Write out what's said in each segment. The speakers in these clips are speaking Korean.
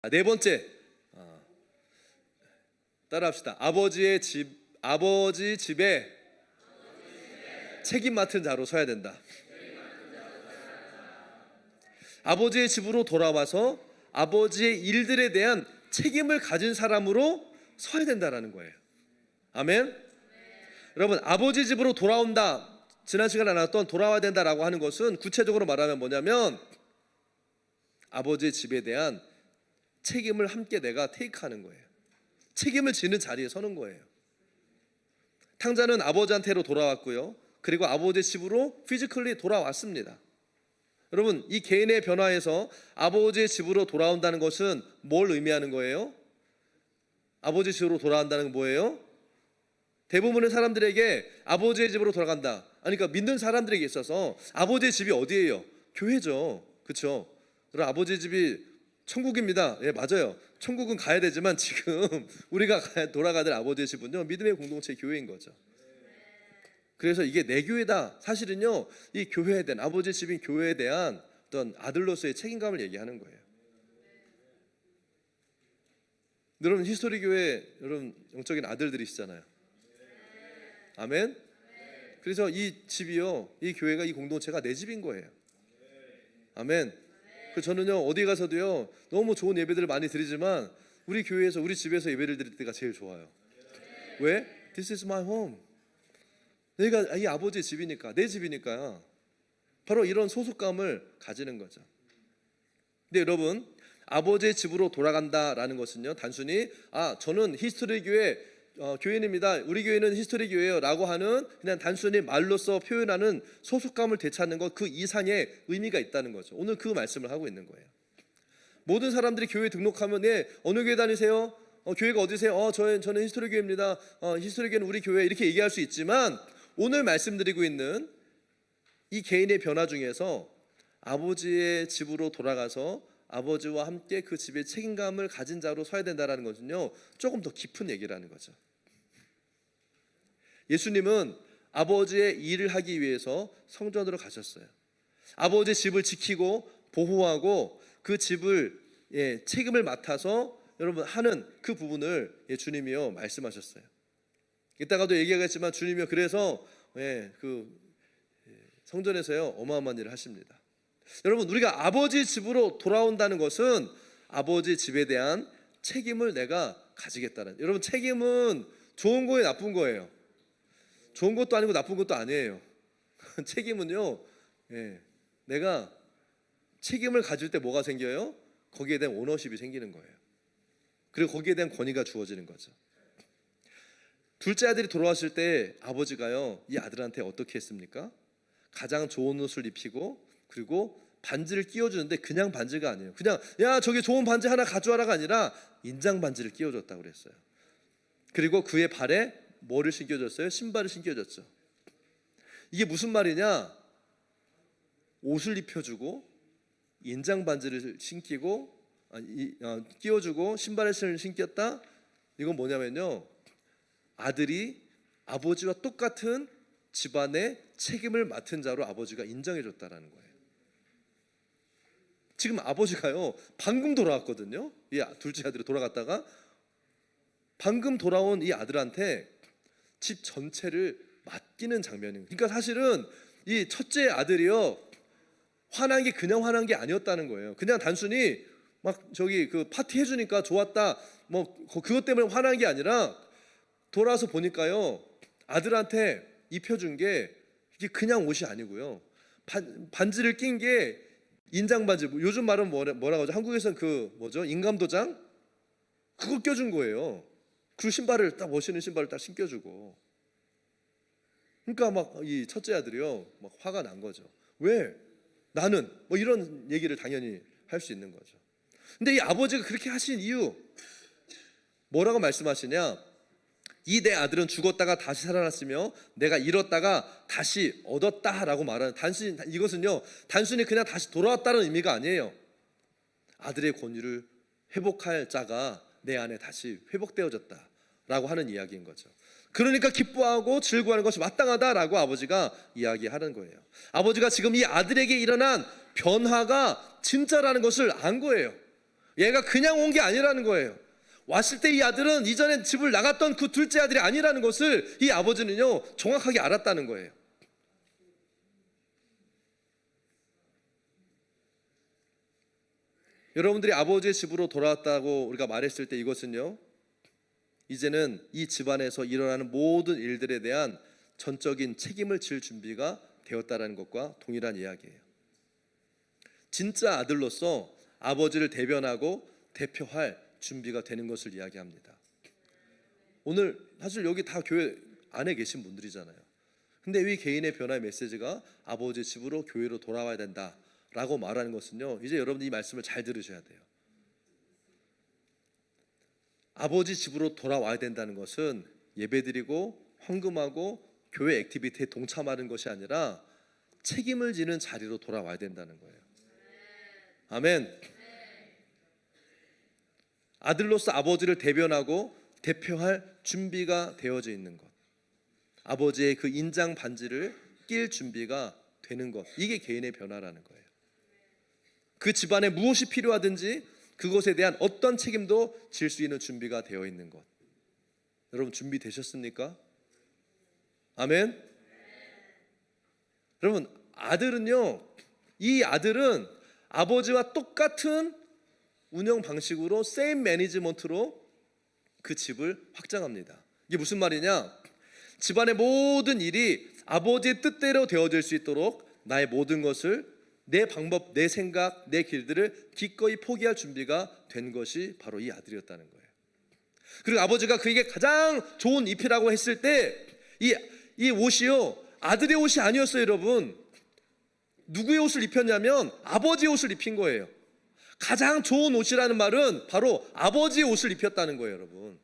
네 번째, 따라합시다. 아버지 집에 책임 맡은 자로 서야 된다. 아버지의 집으로 돌아와서 아버지의 일들에 대한 책임을 가진 사람으로 서야 된다라는 거예요. 아멘. 여러분, 아버지 집으로 돌아온다, 지난 시간에 나눴던 돌아와야 된다라고 하는 것은 구체적으로 말하면 뭐냐면 아버지의 집에 대한 책임을 함께 내가 테이크하는 거예요. 책임을 지는 자리에 서는 거예요. 탕자는 아버지한테로 돌아왔고요, 그리고 아버지 집으로 피지컬리 돌아왔습니다. 여러분, 이 개인의 변화에서 아버지의 집으로 돌아온다는 것은 뭘 의미하는 거예요? 아버지 집으로 돌아간다는 건 뭐예요? 대부분의 사람들에게 아버지의 집으로 돌아간다, 그러니까 믿는 사람들에게 있어서 아버지의 집이 어디예요? 교회죠. 그렇죠? 여러분, 아버지의 집이 천국입니다. 예, 맞아요. 천국은 가야 되지만 지금 우리가 돌아가야 될 아버지의 집은요, 믿음의 공동체 교회인 거죠. 그래서 이게 내 교회다, 사실은요 이 교회에 대한, 아버지의 집인 교회에 대한 어떤 아들로서의 책임감을 얘기하는 거예요. 여러분, 히스토리 교회 여러분 영적인 아들들이시잖아요. 아멘. 그래서 이 집이요, 이 교회가, 이 공동체가 내 집인 거예요. 아멘. 그 저는요 어디 가서도요 너무 좋은 예배들을 많이 드리지만 우리 교회에서, 우리 집에서 예배를 드릴 때가 제일 좋아요. 왜? This is my home. 내가 이 아버지의 집이니까, 내 집이니까 바로 이런 소속감을 가지는 거죠. 근데 여러분, 아버지의 집으로 돌아간다라는 것은요 단순히 저는 히스토리 교회 교인입니다, 우리 교회는 히스토리 교회예요 라고 하는 그냥 단순히 말로써 표현하는 소속감을 되찾는 것, 그 이상의 의미가 있다는 거죠. 오늘 그 말씀을 하고 있는 거예요. 모든 사람들이 교회 등록하면 어느 교회 다니세요? 교회가 어디세요? 저는 히스토리 교회입니다. 히스토리 교회는 우리 교회, 이렇게 얘기할 수 있지만 오늘 말씀드리고 있는 이 개인의 변화 중에서 아버지의 집으로 돌아가서 아버지와 함께 그 집의 책임감을 가진 자로 서야 된다는 것은요 조금 더 깊은 얘기라는 거죠. 예수님은 아버지의 일을 하기 위해서 성전으로 가셨어요. 아버지의 집을 지키고 보호하고 그 집을 책임을 맡아서 여러분 하는 그 부분을 주님이요 말씀하셨어요. 이따가도 얘기하겠지만 주님이요 그래서 그 성전에서요 어마어마한 일을 하십니다. 여러분, 우리가 아버지 집으로 돌아온다는 것은 아버지 집에 대한 책임을 내가 가지겠다는, 여러분 책임은 좋은 거예요, 나쁜 거예요? 좋은 것도 아니고 나쁜 것도 아니에요. 책임은요 내가 책임을 가질 때 뭐가 생겨요? 거기에 대한 오너십이 생기는 거예요. 그리고 거기에 대한 권위가 주어지는 거죠. 둘째 아들이 돌아왔을 때 아버지가요 이 아들한테 어떻게 했습니까? 가장 좋은 옷을 입히고, 그리고 반지를 끼워주는데 그냥 반지가 아니에요. 그냥 야 저기 좋은 반지 하나 가져와라가 아니라 인장 반지를 끼워줬다고 그랬어요. 그리고 그의 발에 뭐를 신겨줬어요? 신발을 신겨줬죠. 이게 무슨 말이냐? 옷을 입혀주고 인장 반지를 신기고 끼워주고 신발을 신겼다. 이건 뭐냐면요, 아들이 아버지와 똑같은 집안의 책임을 맡은 자로 아버지가 인정해줬다라는 거예요. 지금 아버지가요 방금 돌아왔거든요. 이 둘째 아들이 돌아갔다가 방금 돌아온 이 아들한테 집 전체를 맡기는 장면이에요. 그러니까 사실은 이 첫째 아들이요 화난 게 그냥 화난 게 아니었다는 거예요. 그냥 단순히 막 저기 그 파티 해주니까 좋았다 뭐 그것 때문에 화난 게 아니라 돌아와서 보니까요 아들한테 입혀준 게 이게 그냥 옷이 아니고요, 반지를 낀 게 인장 반지, 요즘 말은 뭐라고 하죠? 한국에서는 그 뭐죠? 인감도장? 그거 껴준 거예요. 그 신발을 딱, 멋있는 신발을 딱 신겨주고. 그러니까 막 이 첫째 아들이요 막 화가 난 거죠. 왜? 나는 뭐 이런 얘기를 당연히 할 수 있는 거죠. 근데 이 아버지가 그렇게 하신 이유 뭐라고 말씀하시냐? 이 내 아들은 죽었다가 다시 살아났으며 내가 잃었다가 다시 얻었다라고 말하는, 단순히 이것은요 단순히 그냥 다시 돌아왔다는 의미가 아니에요. 아들의 권위를 회복할 자가 내 안에 다시 회복되어졌다라고 하는 이야기인 거죠. 그러니까 기뻐하고 즐거워하는 것이 마땅하다라고 아버지가 이야기하는 거예요. 아버지가 지금 이 아들에게 일어난 변화가 진짜라는 것을 안 거예요. 얘가 그냥 온 게 아니라는 거예요. 왔을 때 이 아들은 이전에 집을 나갔던 그 둘째 아들이 아니라는 것을 이 아버지는요 정확하게 알았다는 거예요. 여러분들이 아버지의 집으로 돌아왔다고 우리가 말했을 때 이것은요, 이제는 이 집안에서 일어나는 모든 일들에 대한 전적인 책임을 질 준비가 되었다라는 것과 동일한 이야기예요. 진짜 아들로서 아버지를 대변하고 대표할 준비가 되는 것을 이야기합니다. 오늘 사실 여기 다 교회 안에 계신 분들이잖아요. 근데 이 개인의 변화의 메시지가 아버지 집으로 교회로 돌아와야 된다라고 말하는 것은요, 이제 여러분이 이 말씀을 잘 들으셔야 돼요. 아버지 집으로 돌아와야 된다는 것은 예배드리고 헌금하고 교회 액티비티에 동참하는 것이 아니라 책임을 지는 자리로 돌아와야 된다는 거예요. 아멘. 아들로서 아버지를 대변하고 대표할 준비가 되어져 있는 것, 아버지의 그 인장 반지를 낄 준비가 되는 것, 이게 개인의 변화라는 거예요. 그 집안에 무엇이 필요하든지 그것에 대한 어떤 책임도 질 수 있는 준비가 되어 있는 것. 여러분 준비되셨습니까? 아멘. 여러분 아들은요, 이 아들은 아버지와 똑같은 운영 방식으로 세임 매니지먼트로 그 집을 확장합니다. 이게 무슨 말이냐? 집안의 모든 일이 아버지의 뜻대로 되어질 수 있도록 나의 모든 것을, 내 방법, 내 생각, 내 길들을 기꺼이 포기할 준비가 된 것이 바로 이 아들이었다는 거예요. 그리고 아버지가 그에게 가장 좋은 잎이라고 했을 때 이 옷이요, 아들의 옷이 아니었어요. 여러분, 누구의 옷을 입혔냐면 아버지의 옷을 입힌 거예요. 가장 좋은 옷이라는 말은 바로 아버지의 옷을 입혔다는 거예요. 여러분,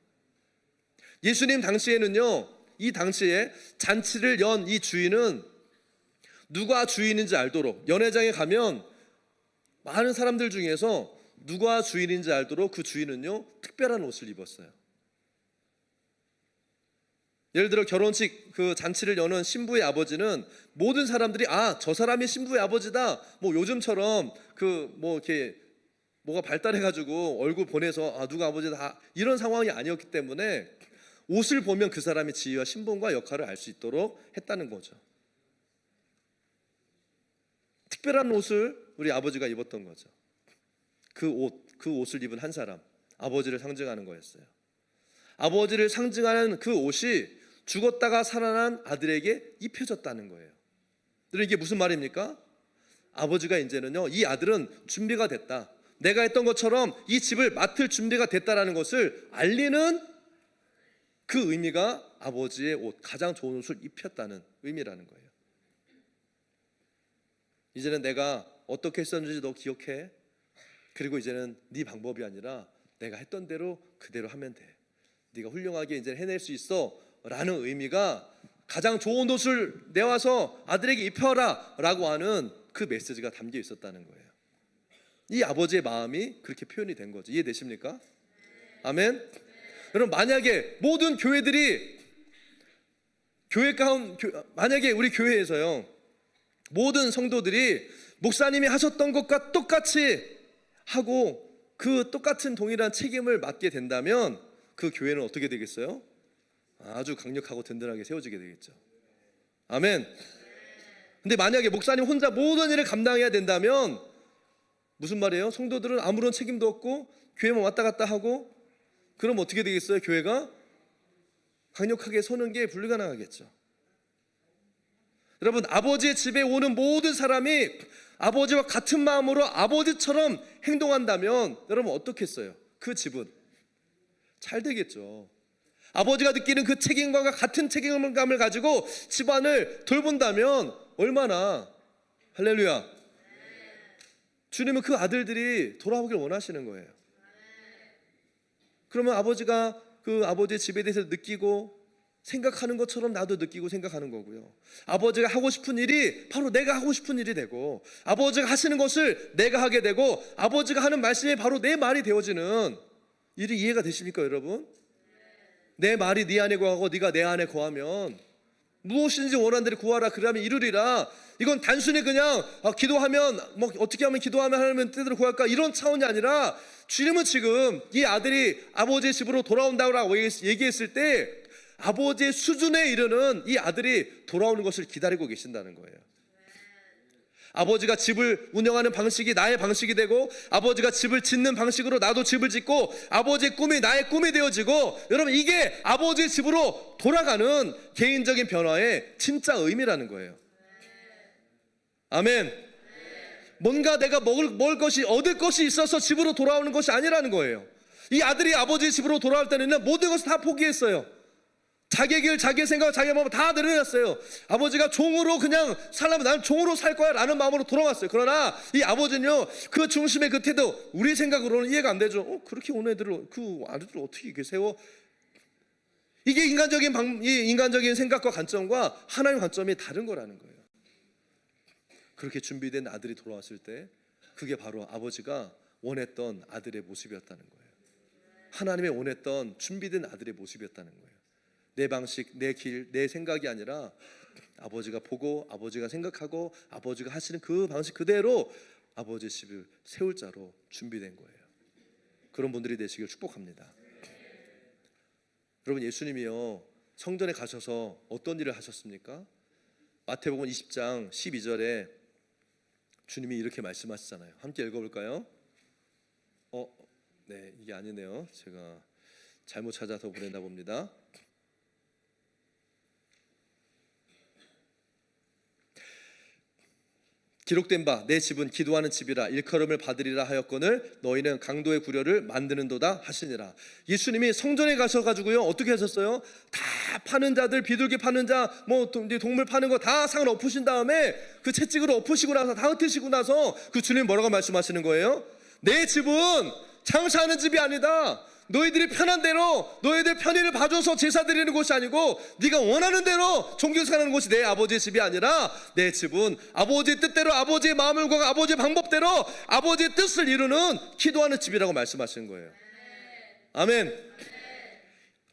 예수님 당시에는요, 이 당시에 잔치를 연 이 주인은 누가 주인인지 알도록, 연회장에 가면 많은 사람들 중에서 누가 주인인지 알도록 그 주인은요 특별한 옷을 입었어요. 예를 들어 결혼식 그 잔치를 여는 신부의 아버지는 모든 사람들이 저 사람이 신부의 아버지다, 뭐 요즘처럼 그 뭐 이렇게 뭐가 발달해가지고 얼굴 보내서 누가 아버지다 이런 상황이 아니었기 때문에 옷을 보면 그 사람의 지위와 신분과 역할을 알 수 있도록 했다는 거죠. 특별한 옷을 우리 아버지가 입었던 거죠. 그 옷을 입은 한 사람, 아버지를 상징하는 거였어요. 아버지를 상징하는 그 옷이 죽었다가 살아난 아들에게 입혀졌다는 거예요. 이게 무슨 말입니까? 아버지가 이제는요, 이 아들은 준비가 됐다, 내가 했던 것처럼 이 집을 맡을 준비가 됐다라는 것을 알리는 그 의미가 아버지의 옷, 가장 좋은 옷을 입혔다는 의미라는 거예요. 이제는 내가 어떻게 했었는지 너 기억해. 그리고 이제는 네 방법이 아니라 내가 했던 대로 그대로 하면 돼. 네가 훌륭하게 이제 해낼 수 있어 라는 의미가, 가장 좋은 옷을 내와서 아들에게 입혀라 라고 하는 그 메시지가 담겨 있었다는 거예요. 이 아버지의 마음이 그렇게 표현이 된 거죠. 이해되십니까? 아멘. 여러분, 만약에 모든 교회들이 만약에 우리 교회에서요 모든 성도들이 목사님이 하셨던 것과 똑같이 하고 그 똑같은 동일한 책임을 맡게 된다면 그 교회는 어떻게 되겠어요? 아주 강력하고 든든하게 세워지게 되겠죠. 아멘. 근데 만약에 목사님 혼자 모든 일을 감당해야 된다면 무슨 말이에요? 성도들은 아무런 책임도 없고 교회만 왔다 갔다 하고, 그럼 어떻게 되겠어요? 교회가 강력하게 서는 게 불가능하겠죠. 여러분, 아버지의 집에 오는 모든 사람이 아버지와 같은 마음으로 아버지처럼 행동한다면 여러분 어떻겠어요? 그 집은 잘 되겠죠. 아버지가 느끼는 그 책임감과 같은 책임감을 가지고 집안을 돌본다면 얼마나, 할렐루야, 주님은 그 아들들이 돌아오길 원하시는 거예요. 그러면 아버지가 그 아버지의 집에 대해서 느끼고 생각하는 것처럼 나도 느끼고 생각하는 거고요. 아버지가 하고 싶은 일이 바로 내가 하고 싶은 일이 되고, 아버지가 하시는 것을 내가 하게 되고, 아버지가 하는 말씀이 바로 내 말이 되어지는 일이 이해가 되십니까, 여러분? 내 말이 네 안에 거하고 네가 내 안에 거하면 무엇인지 원하는 대로 구하라 그러면 이루리라. 이건 단순히 그냥 기도하면 뭐 어떻게 하면 기도하면 하나님의 뜻대로 구할까 이런 차원이 아니라 주님은 지금 이 아들이 아버지의 집으로 돌아온다고 얘기했을 때 아버지의 수준에 이르는 이 아들이 돌아오는 것을 기다리고 계신다는 거예요. 아버지가 집을 운영하는 방식이 나의 방식이 되고 아버지가 집을 짓는 방식으로 나도 집을 짓고 아버지의 꿈이 나의 꿈이 되어지고, 여러분 이게 아버지의 집으로 돌아가는 개인적인 변화의 진짜 의미라는 거예요. 아멘. 뭔가 내가 먹을 것이 얻을 것이 있어서 집으로 돌아오는 것이 아니라는 거예요. 이 아들이 아버지의 집으로 돌아올 때는 모든 것을 다 포기했어요. 자기의 길, 자기의 생각, 자기의 마음 다 내려놨어요. 아버지가 종으로 그냥 살려면 나는 종으로 살 거야 라는 마음으로 돌아왔어요. 그러나 이 아버지는요, 그 중심의 그 태도, 우리 생각으로는 이해가 안 되죠. 그렇게 온 애들을, 그 아들을 어떻게 이렇게 세워? 이게 인간적인 생각과 관점과 하나님의 관점이 다른 거라는 거예요. 그렇게 준비된 아들이 돌아왔을 때 그게 바로 아버지가 원했던 아들의 모습이었다는 거예요. 하나님의 원했던 준비된 아들의 모습이었다는 거예요. 내 방식, 내 길, 내 생각이 아니라 아버지가 보고 아버지가 생각하고 아버지가 하시는 그 방식 그대로 아버지의 집을 세울 자로 준비된 거예요. 그런 분들이 되시길 축복합니다. 여러분, 예수님이요 성전에 가셔서 어떤 일을 하셨습니까? 마태복음 20장 12절에 주님이 이렇게 말씀하시잖아요. 함께 읽어볼까요? 네, 이게 아니네요. 제가 잘못 찾아서 보냈나 봅니다. 기록된 바 내 집은 기도하는 집이라 일컬음을 받으리라 하였거늘 너희는 강도의 구려를 만드는도다 하시니라. 예수님이 성전에 가셔가지고요 어떻게 하셨어요? 다 파는 자들, 비둘기 파는 자, 뭐 동물 파는 거 다 상을 엎으신 다음에 그 채찍으로 엎으시고 나서 다 흩으시고 나서 그 주님 뭐라고 말씀하시는 거예요? 내 집은 장사하는 집이 아니다. 너희들이 편한 대로 너희들 편의를 봐줘서 제사 드리는 곳이 아니고 네가 원하는 대로 종교생활하는 곳이 내 아버지의 집이 아니라 내 집은 아버지의 뜻대로 아버지의 마음을 구하고 아버지의 방법대로 아버지의 뜻을 이루는 기도하는 집이라고 말씀하시는 거예요. 아멘.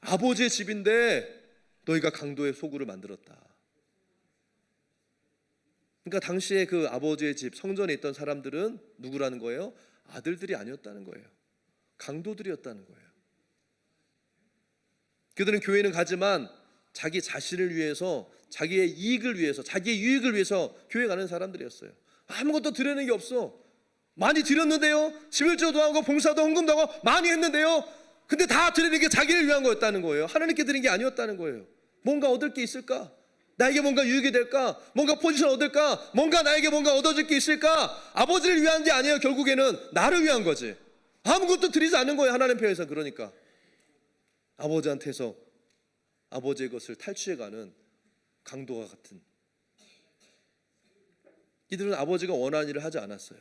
아버지의 집인데 너희가 강도의 소굴을 만들었다. 그러니까 당시에 그 아버지의 집 성전에 있던 사람들은 누구라는 거예요? 아들들이 아니었다는 거예요. 강도들이었다는 거예요. 그들은 교회는 가지만 자기 자신을 위해서, 자기의 이익을 위해서, 자기의 유익을 위해서 교회 가는 사람들이었어요. 아무것도 드리는 게 없어. 많이 드렸는데요, 11조도 하고 봉사도 헌금도 하고 많이 했는데요, 근데 다 드리는 게 자기를 위한 거였다는 거예요. 하나님께 드리는 게 아니었다는 거예요. 뭔가 얻을 게 있을까? 나에게 뭔가 유익이 될까? 뭔가 포지션 얻을까? 뭔가 나에게 뭔가 얻어질 게 있을까? 아버지를 위한 게 아니에요. 결국에는 나를 위한 거지. 아무것도 드리지 않는 거예요. 하나님 편에서. 그러니까 아버지한테서 아버지의 것을 탈취해가는 강도와 같은, 이들은 아버지가 원하는 일을 하지 않았어요.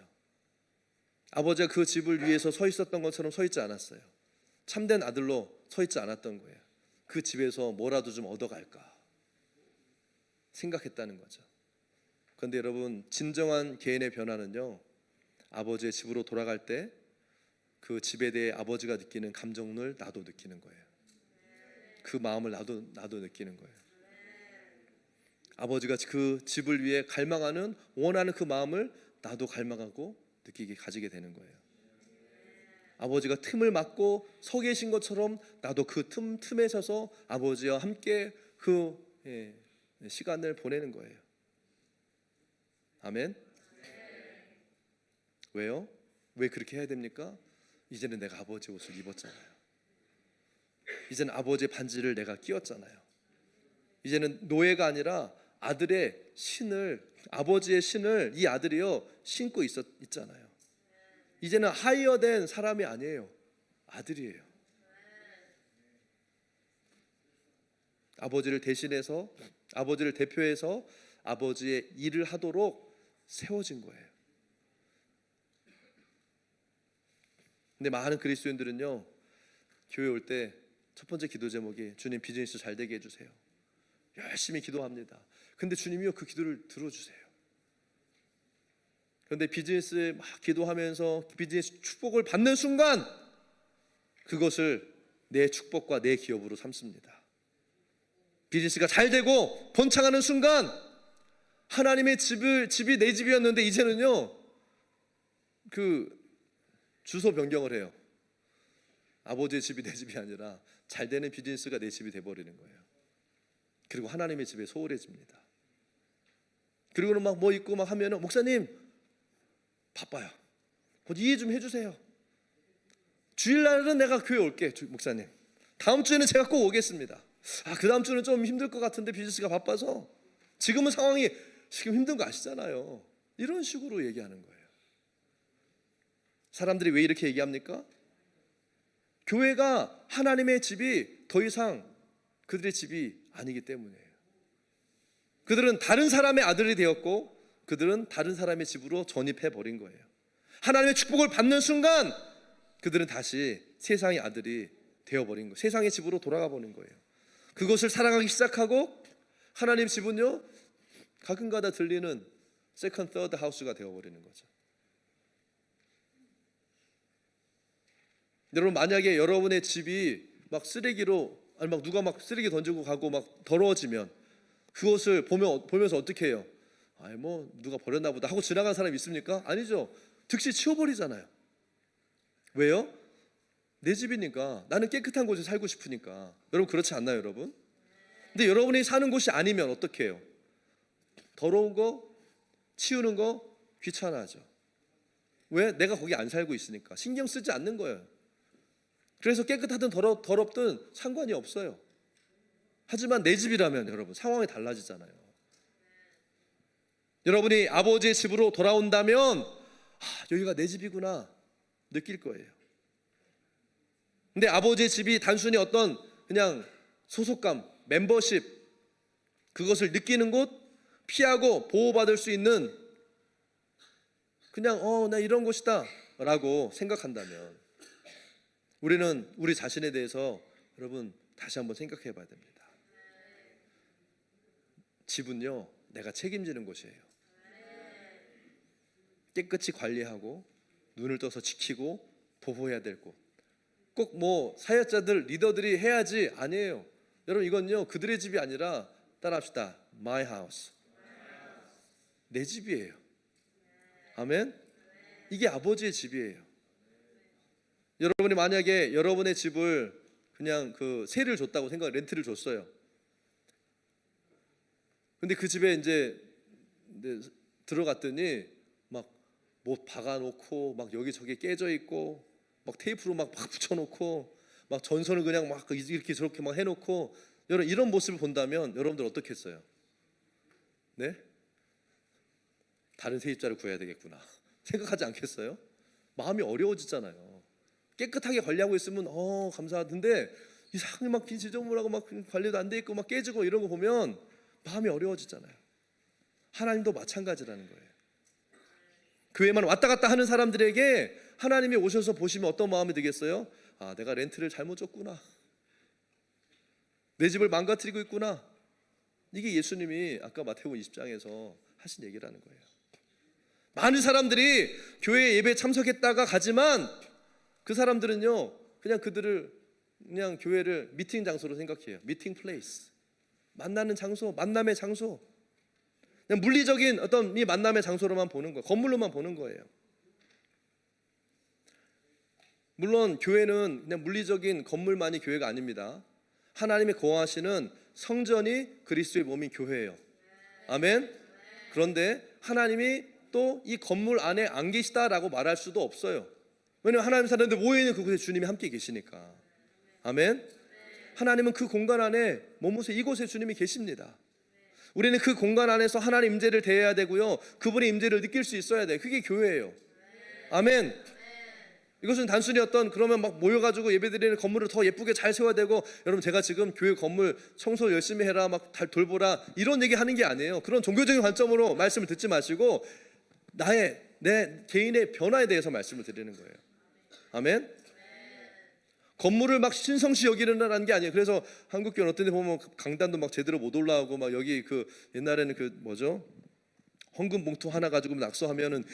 아버지가 그 집을 위해서 서 있었던 것처럼 서 있지 않았어요. 참된 아들로 서 있지 않았던 거예요. 그 집에서 뭐라도 좀 얻어갈까 생각했다는 거죠. 그런데 여러분, 진정한 개인의 변화는요, 아버지의 집으로 돌아갈 때 그 집에 대해 아버지가 느끼는 감정을 나도 느끼는 거예요. 그 마음을 나도 느끼는 거예요. 아버지가 그 집을 위해 갈망하는, 원하는 그 마음을 나도 갈망하고 느끼게 가지게 되는 거예요. 아버지가 틈을 막고 서 계신 것처럼 나도 그 틈에 서서 아버지와 함께 그 시간을 보내는 거예요. 아멘. 왜요? 왜 그렇게 해야 됩니까? 이제는 내가 아버지 옷을 입었잖아요. 이제는 아버지의 반지를 내가 끼웠잖아요. 이제는 노예가 아니라 아들의 신을, 아버지의 신을 이 아들이요 신고 있잖아요. 이제는 하이어된 사람이 아니에요. 아들이에요. 아버지를 대신해서, 아버지를 대표해서 아버지의 일을 하도록 세워진 거예요. 근데 많은 그리스도인들은요, 교회 올 때 첫 번째 기도 제목이 주님 비즈니스 잘 되게 해주세요. 열심히 기도합니다. 근데 주님이요 그 기도를 들어주세요. 그런데 비즈니스 막 기도하면서 비즈니스 축복을 받는 순간 그것을 내 축복과 내 기업으로 삼습니다. 비즈니스가 잘 되고 번창하는 순간 하나님의 집이 내 집이었는데 이제는요 그 주소 변경을 해요. 아버지의 집이 내 집이 아니라 잘 되는 비즈니스가 내 집이 돼버리는 거예요. 그리고 하나님의 집에 소홀해집니다. 그리고는 막 뭐 있고 막 하면은 목사님 바빠요. 이해 좀 해주세요. 주일날은 내가 교회 올게 목사님. 다음 주에는 제가 꼭 오겠습니다. 그 다음 주는 좀 힘들 것 같은데 비즈니스가 바빠서 지금은 상황이 지금 힘든 거 아시잖아요. 이런 식으로 얘기하는 거예요. 사람들이 왜 이렇게 얘기합니까? 교회가 하나님의 집이 더 이상 그들의 집이 아니기 때문이에요. 그들은 다른 사람의 아들이 되었고 그들은 다른 사람의 집으로 전입해 버린 거예요. 하나님의 축복을 받는 순간 그들은 다시 세상의 아들이 되어버린 거예요. 세상의 집으로 돌아가 버린 거예요. 그것을 사랑하기 시작하고 하나님 집은요 가끔가다 들리는 세컨드, 서드 하우스가 되어버리는 거죠. 여러분 만약에 여러분의 집이 막 쓰레기로 아니 막 누가 막 쓰레기 던지고 가고 막 더러워지면 그것을 보면서 어떻게 해요? 아니 뭐 누가 버렸나 보다 하고 지나간 사람이 있습니까? 아니죠. 즉시 치워버리잖아요. 왜요? 내 집이니까 나는 깨끗한 곳에 살고 싶으니까. 여러분 그렇지 않나요 여러분? 근데 여러분이 사는 곳이 아니면 어떻게 해요? 더러운 거 치우는 거 귀찮아하죠. 왜? 내가 거기 안 살고 있으니까 신경 쓰지 않는 거예요. 그래서 깨끗하든 더럽든 상관이 없어요. 하지만 내 집이라면 여러분 상황이 달라지잖아요. 여러분이 아버지의 집으로 돌아온다면 여기가 내 집이구나 느낄 거예요. 근데 아버지의 집이 단순히 어떤 그냥 소속감, 멤버십 그것을 느끼는 곳, 피하고 보호받을 수 있는 그냥 나 이런 곳이다 라고 생각한다면 우리는 우리 자신에 대해서 여러분 다시 한번 생각해 봐야 됩니다. 집은요 내가 책임지는 곳이에요. 깨끗이 관리하고 눈을 떠서 지키고 보호해야 될 곳. 꼭 뭐 사역자들 리더들이 해야지 아니에요. 여러분 이건요 그들의 집이 아니라 따라합시다. My house. 내 집이에요. 아멘. 이게 아버지의 집이에요. 여러분이 만약에 여러분의 집을 그냥 그 세를 줬다고 렌트를 줬어요. 근데 그 집에 이제 들어갔더니 막 뭐 박아놓고 막 여기저기 깨져 있고 막 테이프로 막 붙여놓고 막 전선을 그냥 막 이렇게 저렇게 막 해놓고 여러분 이런 모습을 본다면 여러분들 어떻겠어요? 네? 다른 세입자를 구해야 되겠구나 생각하지 않겠어요? 마음이 어려워지잖아요. 깨끗하게 관리하고 있으면 감사하던데 이상하게 막 지저분하고 막 관리도 안 돼 있고 막 깨지고 이런 거 보면 마음이 어려워지잖아요. 하나님도 마찬가지라는 거예요. 교회만 왔다 갔다 하는 사람들에게 하나님이 오셔서 보시면 어떤 마음이 들겠어요? 내가 렌트를 잘못 줬구나. 내 집을 망가뜨리고 있구나. 이게 예수님이 아까 마태복음 20장에서 하신 얘기라는 거예요. 많은 사람들이 교회 예배에 참석했다가 가지만 그 사람들은요 그냥 그냥 교회를 미팅 장소로 생각해요. 미팅 플레이스. 만나는 장소, 만남의 장소. 그냥 물리적인 어떤 이 만남의 장소로만 보는 거예요. 건물로만 보는 거예요. 물론 교회는 그냥 물리적인 건물만이 교회가 아닙니다. 하나님이 거하시는 성전이 그리스도의 몸인 교회예요. 아멘. 그런데 하나님이 또 이 건물 안에 안 계시다라고 말할 수도 없어요. 왜냐하면 하나님 사는데 모여있는 그곳에 주님이 함께 계시니까. 아멘. 하나님은 그 공간 안에 머무세 이곳에 주님이 계십니다. 우리는 그 공간 안에서 하나님 임재를 대해야 되고요 그분의 임재를 느낄 수 있어야 돼요. 그게 교회예요. 아멘. 이것은 단순히 그러면 막 모여가지고 예배드리는 건물을 더 예쁘게 잘 세워야 되고 여러분 제가 지금 교회 건물 청소 열심히 해라 막 돌보라 이런 얘기 하는 게 아니에요. 그런 종교적인 관점으로 말씀을 듣지 마시고 내 개인의 변화에 대해서 말씀을 드리는 거예요. 아멘. 건물을 막 신성시 여기는라는 게 아니에요. 그래서 한국교회는 어떤 데 보면 강단도 막 제대로 못 올라가고 막 여기 옛날에는 헌금 봉투 하나 가지고 낙서하면은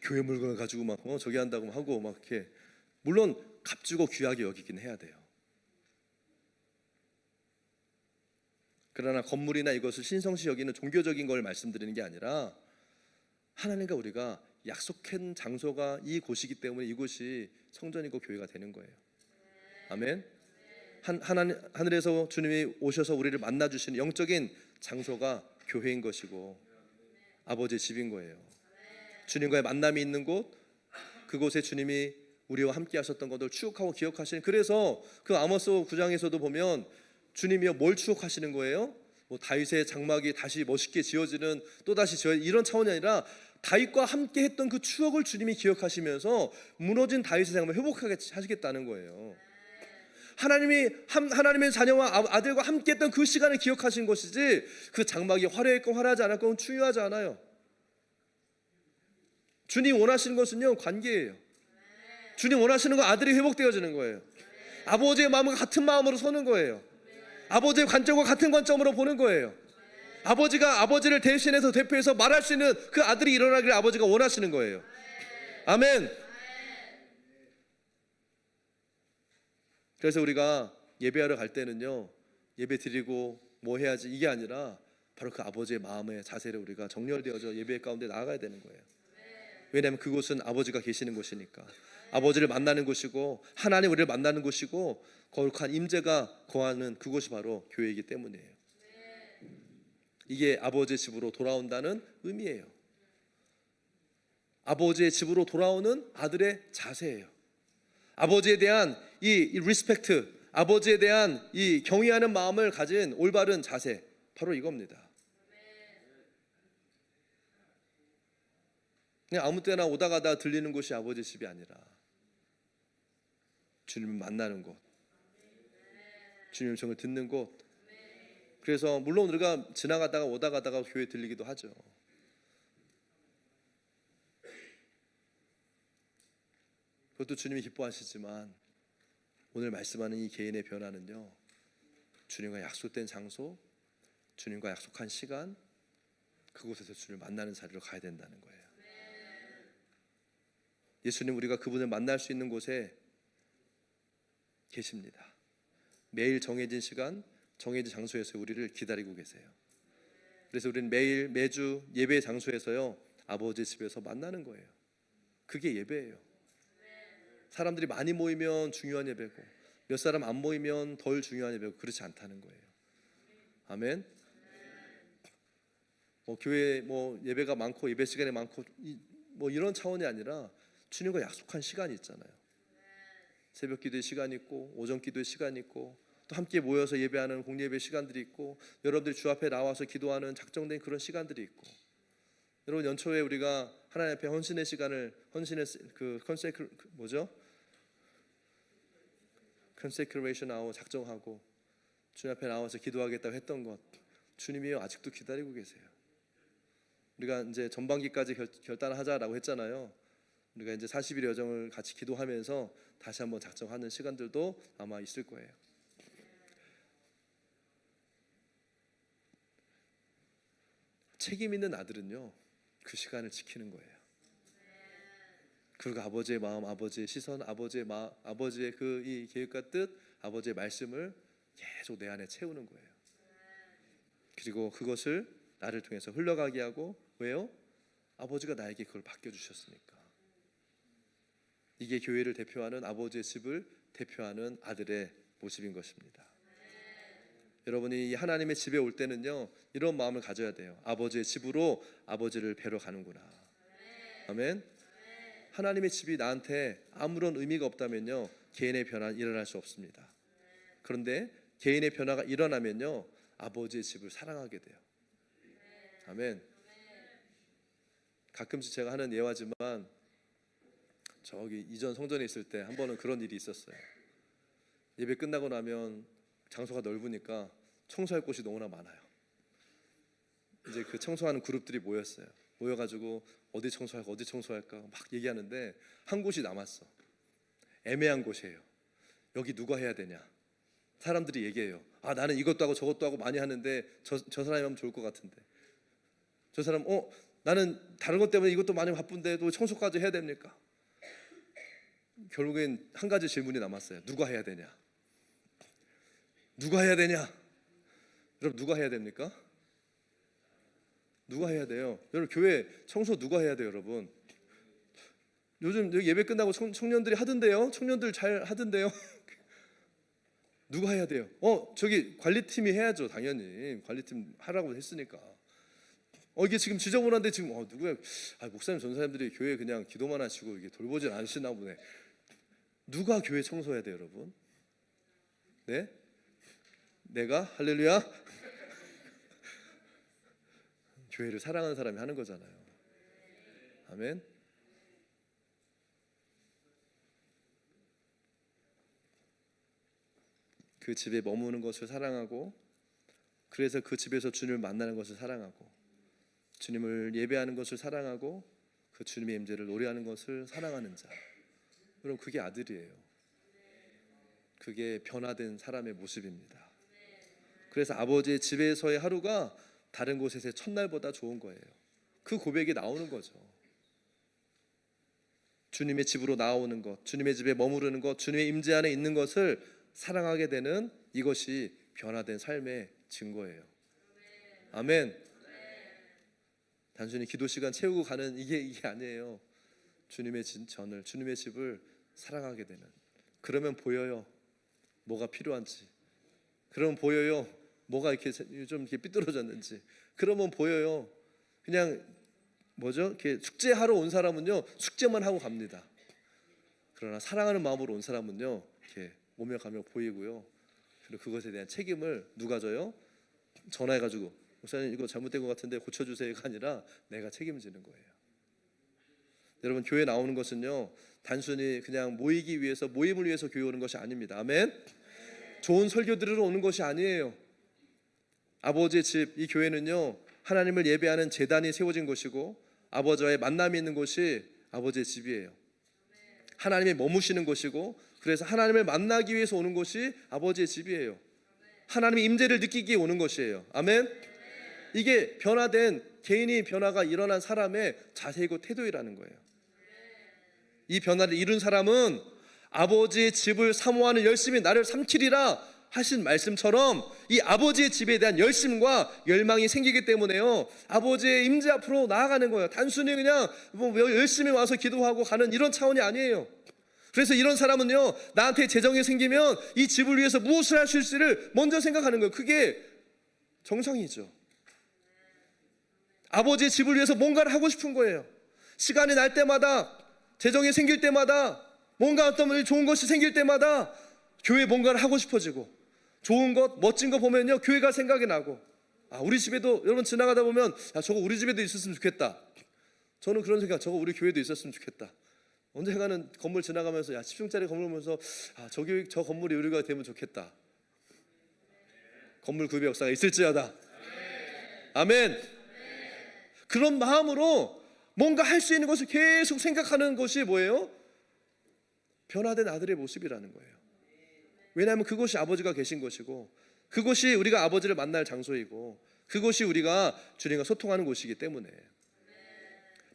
교회 물건을 가지고 막 저기 한다고 하고 막 이렇게 물론 값주고 귀하게 여기긴 해야 돼요. 그러나 건물이나 이것을 신성시 여기는 종교적인 걸 말씀드리는 게 아니라 하나님과 우리가 약속한 장소가 이 곳이기 때문에 이곳이 성전이고 교회가 되는 거예요. 아멘. 하늘에서 주님이 오셔서 우리를 만나 주시는 영적인 장소가 교회인 것이고 아버지의 집인 거예요. 주님과의 만남이 있는 곳, 그곳에 주님이 우리와 함께 하셨던 것을 추억하고 기억하시는, 그래서 그 아모스 9장에서도 보면 주님이요 뭘 추억하시는 거예요? 뭐 다윗의 장막이 다시 멋있게 지어지는, 또다시 지어, 이런 차원이 아니라 다윗과 함께 했던 그 추억을 주님이 기억하시면서 무너진 다윗의 장막을 회복하게 하시겠다는 거예요. 하나님의 자녀와 아들과 함께 했던 그 시간을 기억하신 것이지, 그 장막이 화려했고 화려하지 않았건 중요하지 않아요. 주님 원하시는 것은요 관계예요. 주님 원하시는 건 아들이 회복되어지는 거예요. 아버지의 마음과 같은 마음으로 서는 거예요. 아버지의 관점과 같은 관점으로 보는 거예요. 아버지가 아버지를 대신해서 대표해서 말할 수 있는 그 아들이 일어나기를 아버지가 원하시는 거예요. 아멘. 그래서 우리가 예배하러 갈 때는요, 예배 드리고 뭐 해야지 이게 아니라 바로 그 아버지의 마음의 자세를 우리가 정렬되어져 예배 가운데 나아가야 되는 거예요. 왜냐하면 그곳은 아버지가 계시는 곳이니까, 아버지를 만나는 곳이고 하나님 우리를 만나는 곳이고 거룩한 임재가 거하는 그곳이 바로 교회이기 때문이에요. 이게 아버지의 집으로 돌아온다는 의미예요. 아버지의 집으로 돌아오는 아들의 자세예요. 아버지에 대한 이 리스펙트, 아버지에 대한 이 경외하는 마음을 가진 올바른 자세, 바로 이겁니다. 그냥 아무 때나 오다 가다 들리는 곳이 아버지 집이 아니라 주님을 만나는 곳, 주님의 음성을 듣는 곳. 그래서 물론 우리가 지나가다가 오다 가다가 교회 들리기도 하죠. 그것도 주님이 기뻐하시지만 오늘 말씀하는 이 개인의 변화는요, 주님과 약속된 장소, 주님과 약속한 시간, 그곳에서 주님을 만나는 자리로 가야 된다는 거예요. 예수님, 우리가 그분을 만날 수 있는 곳에 계십니다. 매일 정해진 시간, 정해진 장소에서 우리를 기다리고 계세요. 그래서 우리는 매주 예배 장소에서요 아버지 집에서 만나는 거예요. 그게 예배예요. 사람들이 많이 모이면 중요한 예배고 몇 사람 안 모이면 덜 중요한 예배고, 그렇지 않다는 거예요. 아멘. 교회 예배가 많고 예배 시간이 많고 이런 차원이 아니라 주님과 약속한 시간이 있잖아요. 새벽 기도의 시간이 있고 오전 기도의 시간이 있고 또 함께 모여서 예배하는 공예배 시간들이 있고 여러분들이 주 앞에 나와서 기도하는 작정된 그런 시간들이 있고, 여러분 연초에 우리가 하나님 앞에 헌신의 시간을 컨세크레이션 아워 작정하고 주님 앞에 나와서 기도하겠다고 했던 것, 주님이요 아직도 기다리고 계세요. 우리가 이제 전반기까지 결단하자라고 했잖아요. 우리가 이제 40일의 여정을 같이 기도하면서 다시 한번 작정하는 시간들도 아마 있을 거예요. 책임 있는 아들은요 그 시간을 지키는 거예요. 그리고 아버지의 마음, 아버지의 시선, 아버지의 그 이 계획과 뜻, 아버지의 말씀을 계속 내 안에 채우는 거예요. 그리고 그것을 나를 통해서 흘러가게 하고, 왜요? 아버지가 나에게 그걸 맡겨주셨으니까. 이게 교회를 대표하는, 아버지의 집을 대표하는 아들의 모습인 것입니다. 여러분이 하나님의 집에 올 때는요 이런 마음을 가져야 돼요. 아버지의 집으로 아버지를 뵈러 가는구나. 아멘. 하나님의 집이 나한테 아무런 의미가 없다면요 개인의 변화는 일어날 수 없습니다. 그런데 개인의 변화가 일어나면요 아버지의 집을 사랑하게 돼요. 아멘. 가끔씩 제가 하는 예화지만 저기 이전 성전에 있을 때 한 번은 그런 일이 있었어요. 예배 끝나고 나면 장소가 넓으니까 청소할 곳이 너무나 많아요. 이제 그 청소하는 그룹들이 모여가지고 어디 청소할까 막 얘기하는데 한 곳이 남았어. 애매한 곳이에요. 여기 누가 해야 되냐. 사람들이 얘기해요. 나는 이것도 하고 저것도 하고 많이 하는데 저 사람이 하면 좋을 것 같은데, 저 사람 나는 다른 것 때문에 이것도 많이 바쁜데 또 청소까지 해야 됩니까? 결국엔 한 가지 질문이 남았어요. 누가 해야 되냐? 누가 해야 되냐? 여러분 누가 해야 됩니까? 누가 해야 돼요? 여러분 교회 청소 누가 해야 돼요, 여러분? 요즘 예배 끝나고 청년들이 하던데요? 청년들 잘 하던데요? 누가 해야 돼요? 저기 관리팀이 해야죠, 당연히. 관리팀 하라고 했으니까. 이게 지금 지저분한데 지금 누구야? 목사님 전사님들이 교회 그냥 기도만 하시고 이게 돌보질 않으시나 보네. 누가 교회 청소해야 돼요, 여러분? 네? 내가? 할렐루야? 교회를 사랑하는 사람이 하는 거잖아요. 아멘. 그 집에 머무는 것을 사랑하고, 그래서 그 집에서 주님을 만나는 것을 사랑하고, 주님을 예배하는 것을 사랑하고, 그 주님의 임재를 노래하는 것을 사랑하는 자. 여러분 그게 아들이에요. 그게 변화된 사람의 모습입니다. 그래서 아버지의 집에서의 하루가 다른 곳에서의 첫날보다 좋은 거예요. 그 고백이 나오는 거죠. 주님의 집으로 나오는 것, 주님의 집에 머무르는 것, 주님의 임재 안에 있는 것을 사랑하게 되는 이것이 변화된 삶의 증거예요. 아멘. 단순히 기도 시간 채우고 가는 이게 아니에요. 주님의 전을, 주님의 집을 사랑하게 되는. 그러면 보여요, 뭐가 필요한지. 그러면 보여요, 뭐가 이렇게 좀 이렇게 삐뚤어졌는지. 그러면 보여요. 그냥 이렇게 숙제하러 온 사람은요, 숙제만 하고 갑니다. 그러나 사랑하는 마음으로 온 사람은요, 이렇게 오며 가며 보이고요. 그리고 그것에 대한 책임을 누가 져요? 전화해가지고 목사님 이거 잘못된 것 같은데 고쳐주세요가 아니라 내가 책임지는 거예요. 여러분 교회 나오는 것은요, 단순히 그냥 모이기 위해서, 모임을 위해서 교회 오는 것이 아닙니다. 아멘. 좋은 설교 들으러 오는 것이 아니에요. 아버지의 집, 이 교회는요, 하나님을 예배하는 제단이 세워진 곳이고, 아버지와의 만남이 있는 곳이 아버지의 집이에요. 하나님이 머무시는 곳이고, 그래서 하나님을 만나기 위해서 오는 곳이 아버지의 집이에요. 하나님의 임재를 느끼기 위해 오는 것이에요. 아멘. 이게 변화된, 개인이 변화가 일어난 사람의 자세이고 태도이라는 거예요. 이 변화를 이룬 사람은 아버지의 집을 사모하는 열심히 나를 삼키리라 하신 말씀처럼 이 아버지의 집에 대한 열심과 열망이 생기기 때문에요, 아버지의 임재 앞으로 나아가는 거예요. 단순히 그냥 열심히 와서 기도하고 가는 이런 차원이 아니에요. 그래서 이런 사람은요, 나한테 재정이 생기면 이 집을 위해서 무엇을 할 수 있을지를 먼저 생각하는 거예요. 그게 정상이죠. 아버지의 집을 위해서 뭔가를 하고 싶은 거예요. 시간이 날 때마다, 재정이 생길 때마다, 뭔가 어떤 좋은 것이 생길 때마다 교회에 뭔가를 하고 싶어지고, 좋은 것, 멋진 거 보면요, 교회가 생각이 나고, 우리 집에도, 여러분 지나가다 보면 저거 우리 집에도 있었으면 좋겠다. 저는 그런 생각, 저거 우리 교회도 있었으면 좋겠다. 언젠가는 건물 지나가면서 10층짜리 건물 보면서 저 건물이 우리가 되면 좋겠다. 건물 구입의 역사가 있을지어다. 아멘. 그런 마음으로 뭔가 할 수 있는 것을 계속 생각하는 것이 뭐예요? 변화된 아들의 모습이라는 거예요. 왜냐하면 그곳이 아버지가 계신 것이고, 그곳이 우리가 아버지를 만날 장소이고, 그곳이 우리가 주님과 소통하는 곳이기 때문에.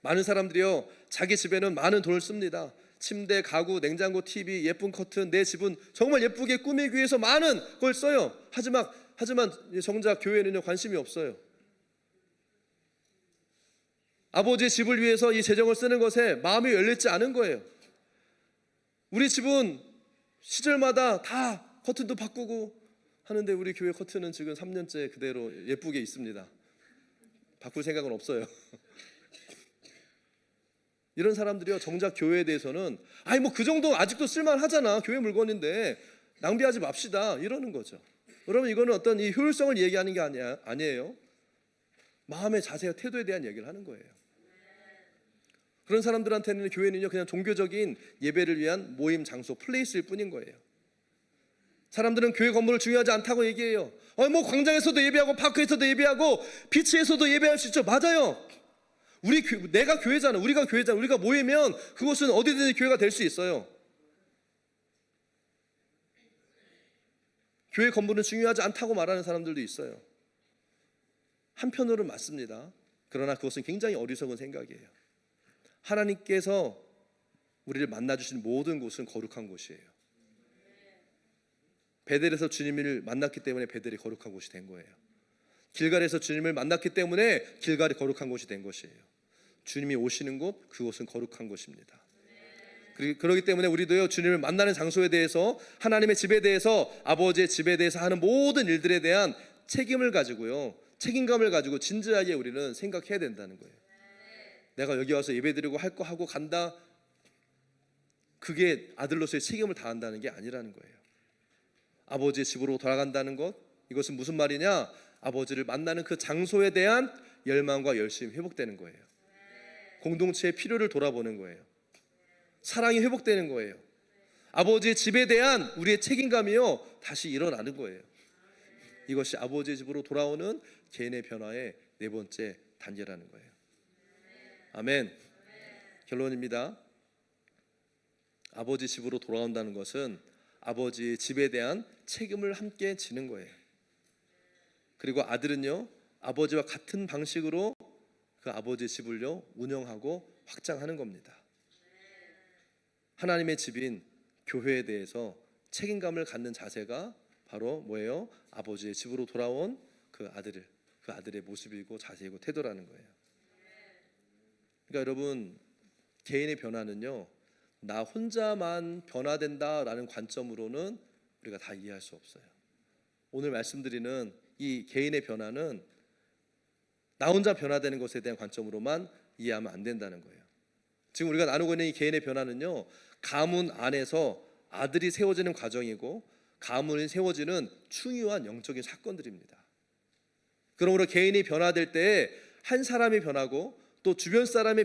많은 사람들이요, 자기 집에는 많은 돈을 씁니다. 침대, 가구, 냉장고, TV, 예쁜 커튼, 내 집은 정말 예쁘게 꾸미기 위해서 많은 걸 써요. 하지만 정작 교회는요, 관심이 없어요. 아버지의 집을 위해서 이 재정을 쓰는 것에 마음이 열리지 않은 거예요. 우리 집은 시절마다 다 커튼도 바꾸고 하는데, 우리 교회 커튼은 지금 3년째 그대로 예쁘게 있습니다. 바꿀 생각은 없어요. 이런 사람들이요, 정작 교회에 대해서는 그 정도 아직도 쓸만하잖아, 교회 물건인데 낭비하지 맙시다, 이러는 거죠. 여러분 이거는 어떤 이 효율성을 얘기하는 게 아니에요. 마음의 자세와 태도에 대한 얘기를 하는 거예요. 그런 사람들한테는 교회는요, 그냥 종교적인 예배를 위한 모임 장소, 플레이스일 뿐인 거예요. 사람들은 교회 건물을 중요하지 않다고 얘기해요. 광장에서도 예배하고, 파크에서도 예배하고, 비치에서도 예배할 수 있죠. 맞아요. 내가 교회잖아. 우리가 교회잖아. 우리가 모이면 그곳은 어디든지 교회가 될 수 있어요. 교회 건물은 중요하지 않다고 말하는 사람들도 있어요. 한편으로는 맞습니다. 그러나 그것은 굉장히 어리석은 생각이에요. 하나님께서 우리를 만나주신 모든 곳은 거룩한 곳이에요. 베델에서 주님을 만났기 때문에 베델이 거룩한 곳이 된 거예요. 길갈에서 주님을 만났기 때문에 길갈이 거룩한 곳이 된 것이에요. 주님이 오시는 곳, 그곳은 거룩한 곳입니다. 그렇기 때문에 우리도요, 주님을 만나는 장소에 대해서, 하나님의 집에 대해서, 아버지의 집에 대해서 하는 모든 일들에 대한 책임을 가지고요, 책임감을 가지고 진지하게 우리는 생각해야 된다는 거예요. 내가 여기 와서 예배드리고 할 거 하고 간다, 그게 아들로서의 책임을 다한다는 게 아니라는 거예요. 아버지의 집으로 돌아간다는 것, 이것은 무슨 말이냐? 아버지를 만나는 그 장소에 대한 열망과 열심이 회복되는 거예요. 공동체의 필요를 돌아보는 거예요. 사랑이 회복되는 거예요. 아버지의 집에 대한 우리의 책임감이요, 다시 일어나는 거예요. 이것이 아버지의 집으로 돌아오는 개인의 변화의 네 번째 단계라는 거예요. 아멘. 결론입니다. 아버지 집으로 돌아온다는 것은 아버지의 집에 대한 책임을 함께 지는 거예요. 그리고 아들은요, 아버지와 같은 방식으로 그 아버지의 집을요, 운영하고 확장하는 겁니다. 하나님의 집인 교회에 대해서 책임감을 갖는 자세가 바로 뭐예요? 아버지의 집으로 돌아온 그 아들의 모습이고 자세이고 태도라는 거예요. 그러니까 여러분, 개인의 변화는요, 나 혼자만 변화된다라는 관점으로는 우리가 다 이해할 수 없어요. 오늘 말씀드리는 이 개인의 변화는 나 혼자 변화되는 것에 대한 관점으로만 이해하면 안 된다는 거예요. 지금 우리가 나누고 있는 이 개인의 변화는요, 가문 안에서 아들이 세워지는 과정이고 가문이 세워지는 중요한 영적인 사건들입니다. 그러므로 개인이 변화될 때 한 사람이 변하고 또 주변 사람이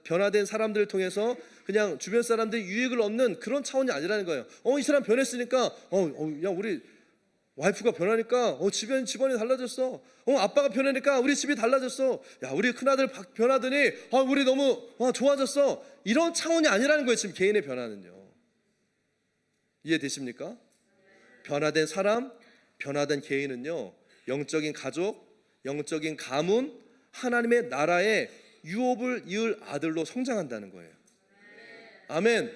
변화된 사람들을 통해서 그냥 주변 사람들이 유익을 얻는 그런 차원이 아니라는 거예요. 이 사람 변했으니까 야, 우리 와이프가 변하니까 집안이 달라졌어. 아빠가 변하니까 우리 집이 달라졌어. 야, 우리 큰아들 변하더니 우리 너무 좋아졌어. 이런 차원이 아니라는 거예요. 지금 개인의 변화는요. 이해되십니까? 변화된 사람, 변화된 개인은요, 영적인 가족, 영적인 가문, 하나님의 나라의 유업을 이을 아들로 성장한다는 거예요. 아멘.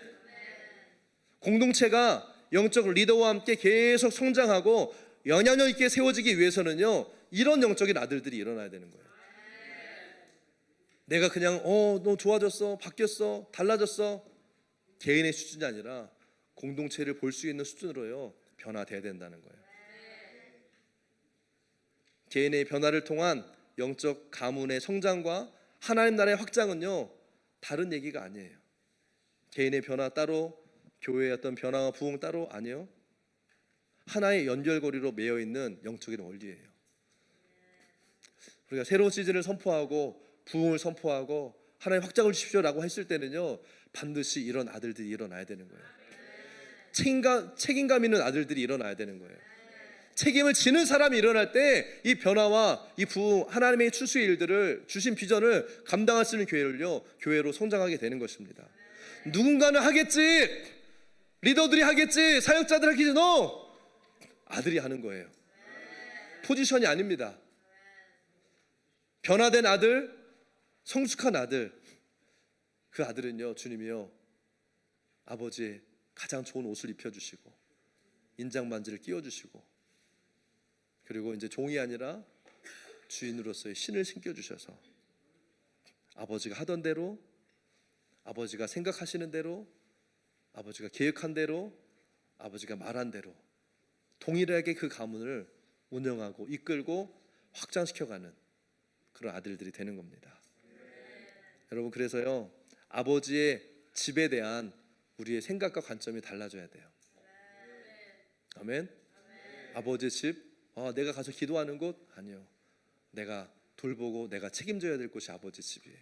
공동체가 영적 리더와 함께 계속 성장하고 영향력 있게 세워지기 위해서는요, 이런 영적인 아들들이 일어나야 되는 거예요. 내가 그냥 너 좋아졌어, 바뀌었어, 달라졌어, 개인의 수준이 아니라 공동체를 볼 수 있는 수준으로요, 변화돼야 된다는 거예요. 개인의 변화를 통한 영적 가문의 성장과 하나님 나라의 확장은요, 다른 얘기가 아니에요. 개인의 변화 따로, 교회의 어떤 변화와 부흥 따로 아니에요. 하나의 연결고리로 매여 있는 영적인 원리예요. 우리가 새로운 시즌을 선포하고 부흥을 선포하고 하나님 확장을 주십시오라고 했을 때는요, 반드시 이런 아들들이 일어나야 되는 거예요. 책임감 있는 아들들이 일어나야 되는 거예요. 책임을 지는 사람이 일어날 때 이 변화와 이 부흥, 하나님의 추수의 일들을, 주신 비전을 감당할 수 있는 교회로 성장하게 되는 것입니다. 누군가는 하겠지, 리더들이 하겠지, 사역자들 하겠지, 아들이 하는 거예요. 포지션이 아닙니다. 변화된 아들, 성숙한 아들, 그 아들은요, 주님이요, 아버지의 가장 좋은 옷을 입혀주시고 인장 반지를 끼워주시고, 그리고 이제 종이 아니라 주인으로서의 신을 신겨주셔서 아버지가 하던 대로, 아버지가 생각하시는 대로, 아버지가 계획한 대로, 아버지가 말한 대로 동일하게 그 가문을 운영하고 이끌고 확장시켜가는 그런 아들들이 되는 겁니다. 여러분, 그래서요, 아버지의 집에 대한 우리의 생각과 관점이 달라져야 돼요. 아멘. 아버지의 집, 내가 가서 기도하는 곳? 아니요. 내가 돌보고 내가 책임져야 될 곳이 아버지 집이에요.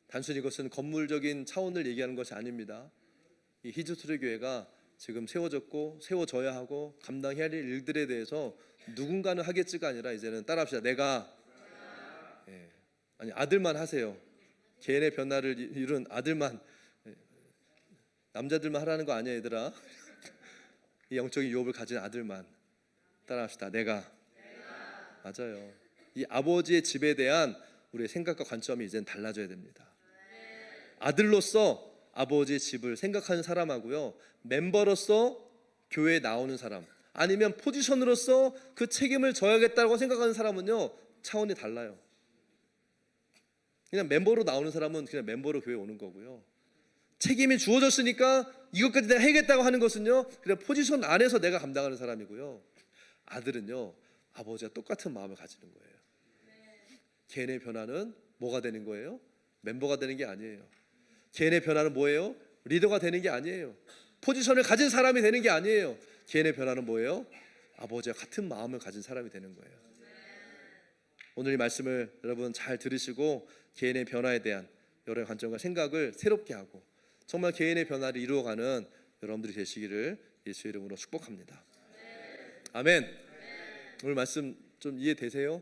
단순히 이것은 건물적인 차원을 얘기하는 것이 아닙니다. 이 히즈투르 교회가 지금 세워졌고 세워져야 하고 감당해야 할 일들에 대해서 누군가는 하겠지가 아니라 이제는 따라합시다. 내가 아니, 아들만 하세요. 개인의 변화를 이룬 아들만, 남자들만 하라는 거 아니야, 얘들아. 이 영적인 유업을 가진 아들만. 따라합시다. 내가. 맞아요. 이 아버지의 집에 대한 우리의 생각과 관점이 이제는 달라져야 됩니다. 아들로서 아버지의 집을 생각하는 사람하고요, 멤버로서 교회에 나오는 사람, 아니면 포지션으로서 그 책임을 져야겠다고 생각하는 사람은요, 차원이 달라요. 그냥 멤버로 나오는 사람은 그냥 멤버로 교회 오는 거고요. 책임이 주어졌으니까 이것까지 내가 해야겠다고 하는 것은요, 그냥 포지션 안에서 내가 감당하는 사람이고요. 아들은요, 아버지와 똑같은 마음을 가지는 거예요. 개인의 변화는 뭐가 되는 거예요? 멤버가 되는 게 아니에요. 개인의 변화는 뭐예요? 리더가 되는 게 아니에요. 포지션을 가진 사람이 되는 게 아니에요. 개인의 변화는 뭐예요? 아버지와 같은 마음을 가진 사람이 되는 거예요. 오늘 이 말씀을 여러분 잘 들으시고 개인의 변화에 대한 여러 관점과 생각을 새롭게 하고 정말 개인의 변화를 이루어가는 여러분들이 되시기를 예수의 이름으로 축복합니다. 아멘. 오늘 말씀 좀 이해되세요?